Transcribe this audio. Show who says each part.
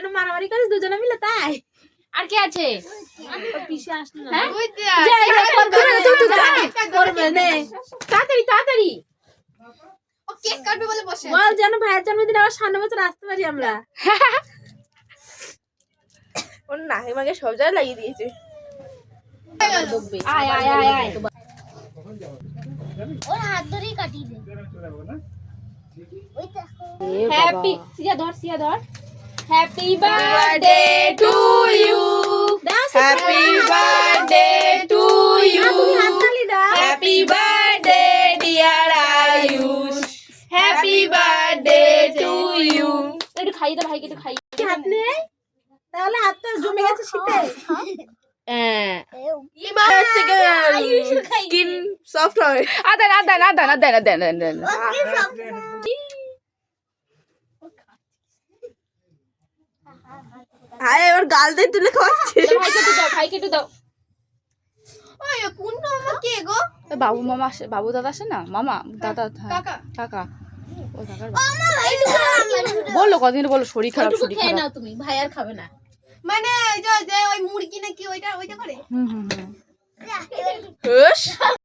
Speaker 1: কেন মারামারি করিস দুজনে মিলে তাই?
Speaker 2: আর কে আছে?
Speaker 1: পিছে আসলো না।
Speaker 2: হ্যাঁ?
Speaker 1: তাড়াতাড়ি তাড়াতাড়ি
Speaker 3: ও কেক কাটবে বলে বসে
Speaker 1: বল যেন ভাইয়ের জন্মদিন আবার সামনে বছর আসতে পারি আমরা।
Speaker 3: ওর নাকে মাকে সব জায়গায় লাগিয়ে দিয়েছে।
Speaker 2: আয় আয় আয় আয়।
Speaker 4: ওর হাত ধরেই কাটিয়ে দে। ওই দেখো
Speaker 2: হ্যাপি সিয়া ধর happy birthday to you happy birthday to you
Speaker 1: তুমি হাততালি দাও।
Speaker 2: Happy birthday dear Ayush happy birthday to you. একটু খাইয়ে দে ভাইকে, একটু খাইয়ে দে।
Speaker 1: হাত নে তাহলে হাতটা জমে গেছে শীতে।
Speaker 2: হ্যাঁ
Speaker 3: স্কিন সফট হয়।
Speaker 2: আদান আদান আদান আদান আদান আদান।
Speaker 3: আরে এবার গাল দিয়ে তুলে খাওয়াচ্ছে।
Speaker 2: ভাইকে একটু দাও।
Speaker 3: ওই কোন মামা কে গো?
Speaker 2: বাবু মামা আসে, বাবু দাদা আসে না, মামা দাদা
Speaker 3: কাকা।
Speaker 2: কাকা ও কাকার বলো কদিন বলো শরীর খারাপ
Speaker 1: ওইটুকু
Speaker 2: শরীর
Speaker 1: খেয়ে
Speaker 2: খারাপ।
Speaker 1: নাও তুমি, ভাই আর খাবে না।
Speaker 3: মানে ওই যে ওই মুরগি নাকি ওইটা করে।
Speaker 2: হুম হুম হুম।
Speaker 3: হুস